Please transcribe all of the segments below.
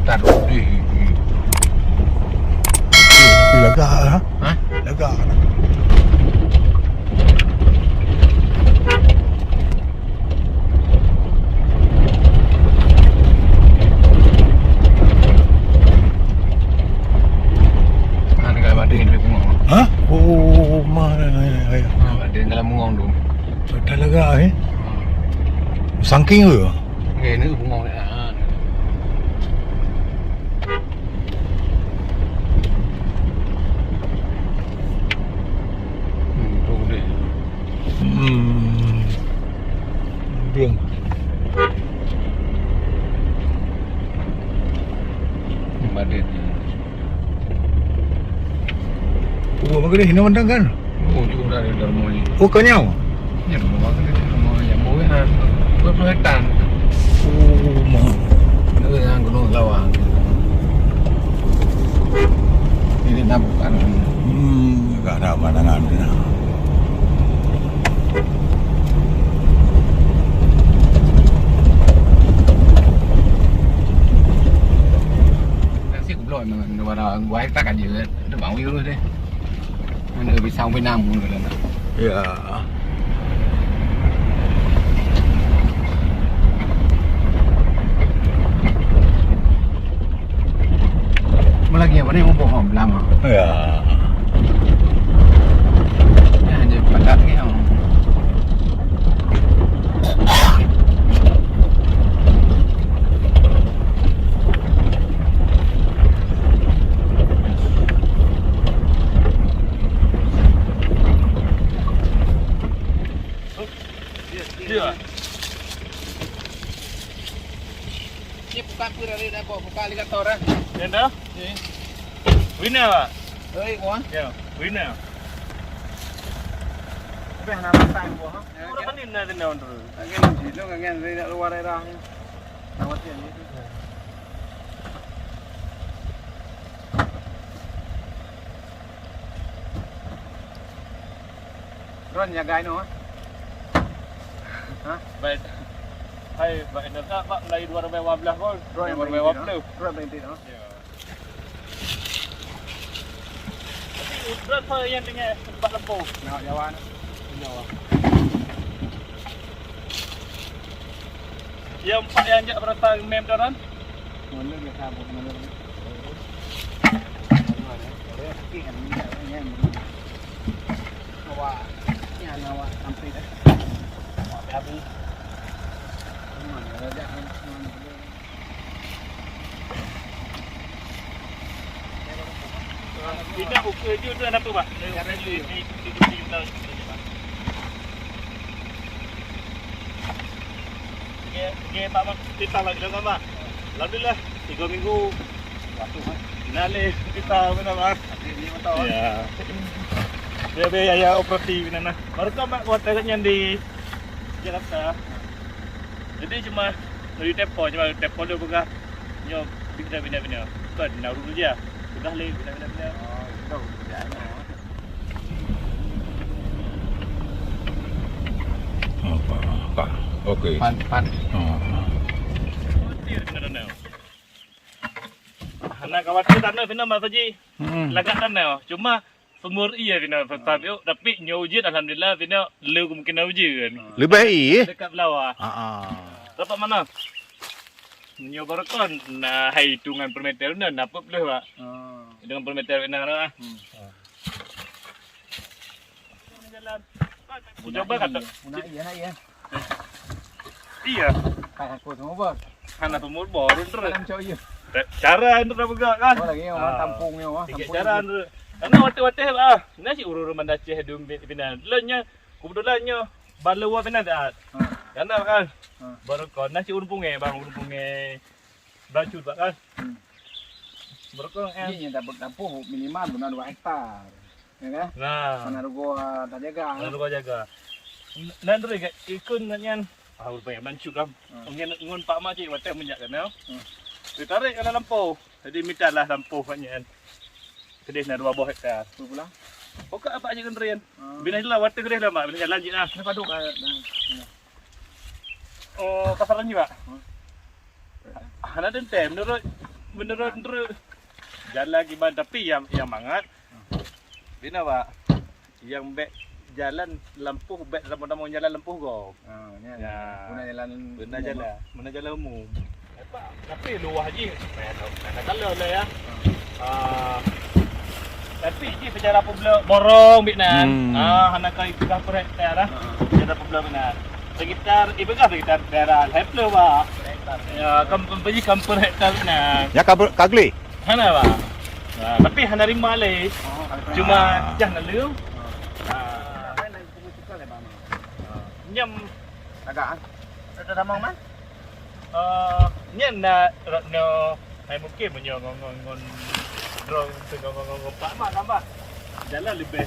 taruh di. Lega lah. Hah? Lega. Ada kalau ada yang mengong. Hah? Oh, mana ya? Ada yang kalau mengong tu. Dah lega Sangking ke? Ini mengong ni. Tu dia. Biang. Badit. Oh, apa dia? Hina mandang kan? Oh, juga dari rumah ni. Oh, kanyau. Ni rumah kan dia rumah yang kan. Berapa hektar? Oh, mah. Itu yang gunung lawang. Ini nampak. Enggak ada pandangan. Nasi cũng mà người ta quay tất cả gì nó bảo yêu luôn đi. Người bị sao Việt Nam cũng rồi đó. Ya. Mà lagi apa ni mau bohong lama. Ya. Ya hanya padat ke yang. Ni bukan pura dari dah buka alligator ah. Yan dah? Winner lah. Ơi quá. Ya, winner. Tapi hana masak buah. Udah kan dinner dinner dulu. Agen jilo agen dari luar daerah ni. Nawat ni. Ron jagain no. Hah? Baik. Hai, baik nak Pak mulai 2015 pun. Ron yang 2020. Ron berhenti no. Ya. Tapi berapa yang dengan tempat lempu? Nak jawan. Yang Pak yang jak berapa mem tu kan? Mana dia kabut mana ni. Awak, ni awak sampai dah. Awak habis. Mana raja kan? Tidak okey je tu apa Pak? Okey, Pak kita lagi dah Pak. Alhamdulillah 3 minggu. Waktu kan. Nale kita benar Pak. Ini betul. Ya. Dia ya operasi benar. Baru kan Pak kuarternya di Jakarta. Jadi cuma dari tepo dia buka. Nyo bina. Kan naruh dulu je. Sudah le bina. Oh, itu kerjaan. Apa? Okey. Pan. Anak khawatir tanah Vina Mas Haji. Lagak tanah. Cuma sumur iya Vina pasal yuk tapi nyujud alhamdulillah Vina lu mungkin nyujud. Lebih baik. Dekat bawah. Dapat mana? Nyo barakon na hai hitungan per meter na dapat boleh Pak. Dengan per meter Vina lah. Jalan. Coba kata. Iya. Iya. Kayak aku semua bos. Karena sumur baru terus. Kan coy. Cara itu dah pegang kan. Oh lagi orang tampungnya wah. Tiga cara tu. Karena wate-wate lah. Nasi urur mandaceh dum Vina. Lenya kebetulannya balawa Vina dah. Karena kan baru kau nasi urun punge bang urun punge bacut Pak kan. Baru kau Ini dapat tampung minimal benar 2 hektar. Ya kan? Nah. Mana gua tak jaga. Mana kau jaga. Nanti ikut nganyan. Ah rupanya mancuk kam. Ngun Pak Mak cik wate menjak kan ya. Ditarik kena lampu. Jadi mintalah lampu nganyan. Kedih na 2 hektar. Pulang. Pokok apa aja kan Rian. Bina lah wate kedih lah Mak. Bina jalan je lah. Ini paduk Oh, pasaran juga. Ada tem menurut beneran terus jalan gimana tapi yang mangat bina pak yang bek jalan lempuh bek nama jalan lempuh go ya guna jalan umum tapi luah je kalau lah ya tapi ni secara popular borong binan hana kai 30 hektar dah secara popular binan sekitar sekitar daerah hektar pak ya kampung hektar binan Ya kagli. hana pak tapi hana rima le cuma jangan lu nyam agak ada damang man nyen na no hai mungkin menyo ngon drone ngon pak mak tambah jalan lebih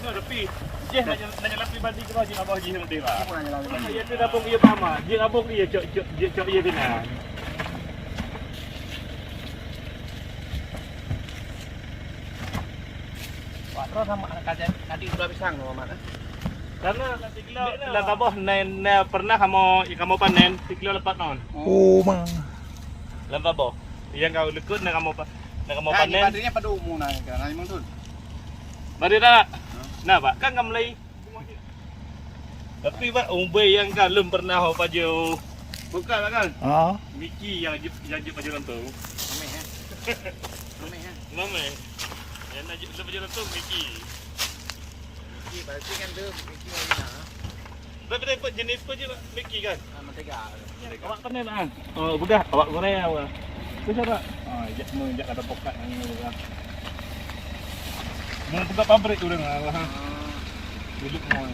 no tapi je nanya lapi bandi ke je abah je nanti pak aku nanya lagi ya tu dabung ia pama je abang dia cok ia bina Pak terus sama kajian tadi udah pisang no mana karena kilo lah tabah nen pernah kamu panen 1 kilo lepat non Oh mang. lembab boh yang kau lekut nak kamu panen baterainya pada umum nah kan memang tu mari dah nah pak kan kamu lagi tapi pak umbe yang kalem pernah apa jo bukan kan Ah. Miki yang jep baju tu Mame ha. Mame ha. mame yang nak jep baju tu Miki Miki berarti kan tu Miki ni nah. tapi dapat jenis apa je Miki kan Mentega. awak panen ah oh budak awak goreng awak tu siapa jak menjak ada pokat yang ni kan mau buka pabrik tu dengan Allah duduk mau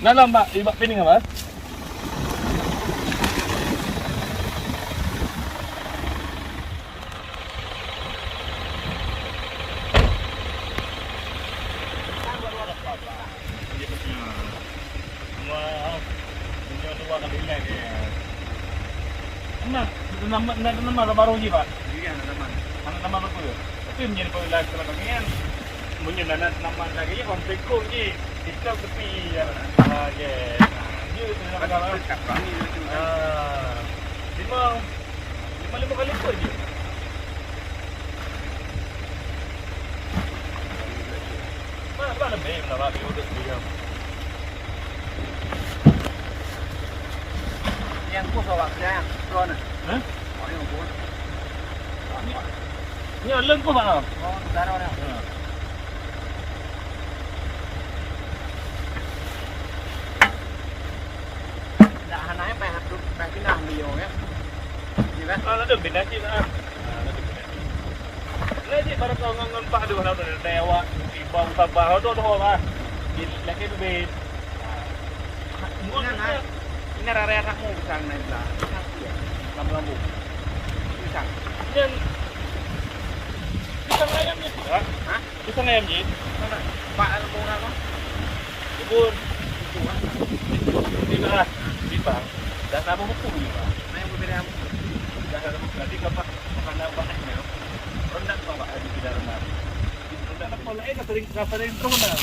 nak lambat ibak pining apa nama baru je pak. Iya ada teman. Nama apa tu? Tapi menjadi pilihan sebagainya. Menjadi nama lagi je konflik je. Kita tepi ya. Ye. Dia nama apa? Lima kali apa je? Mana lebih lah pak dia dia. Yang ku sawak yang tuan. Hah? Oh yang ku. Ni leng ko pak. Oh darah orang. Dah hanai pe hatu pe pindah dia ya. Ni kan. Ada bina je lah. Lagi baru kau ngon pak dua nak dewa ibang sabah tu tu apa. Lagi tu be. Ini rare anakmu pisang naik lah. Lambu-lambu. Pisang. Yang pisang ayam je. Hah? Pisang ayam je. Mana? Pak lambu apa? Bubur. Tidak. Pisang. Dah tahu hukum ni pak. Main berbeda. Dah ada nanti kapak makan apa ni? Rendah bawa di dalam rumah. Rendah apa lagi sering terus dah.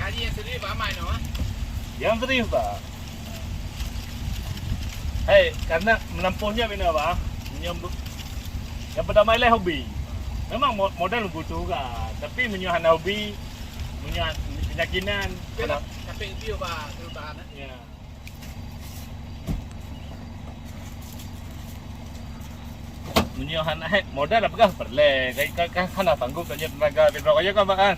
Kaji yang sendiri pak main no? Yang serius pak. Hei, karena menampungnya bina pak. Yang pertama ialah hobi. Memang modal butuh kan. Tapi menyuhan hobi, menyuhan penyakinan. Tapi view pak terutama. Ya. Menyuhan modal apa kah perle. Kan nak tangguh saja tenaga bina kaya kan pak kan.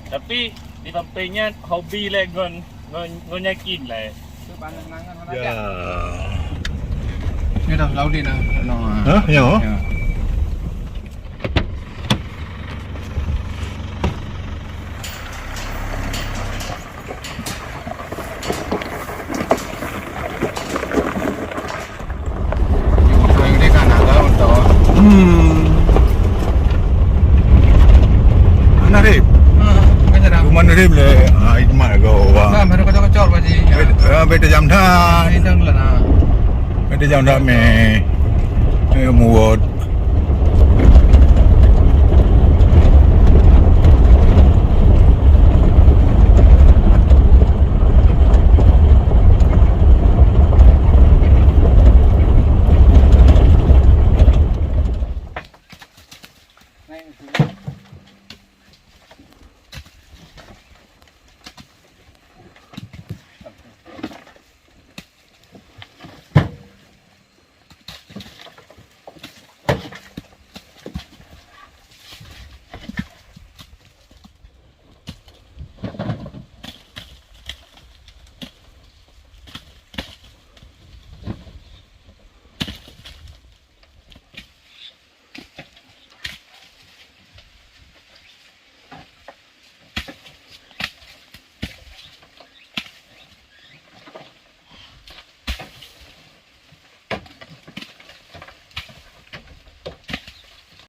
Tapi di sampingnya hobi le ngon yakin le. Itu pandangan mana Ya. Ini dah laudin ah. No. Hah? Ya. Yang dia kan ada untuk. Anak rib. Kan ada. Mana rib le? Ah, itu mana kau? Nah, baru kacau-kacau baji. Beta jam dah. Ini dah lah. Beta jam dah me. Muat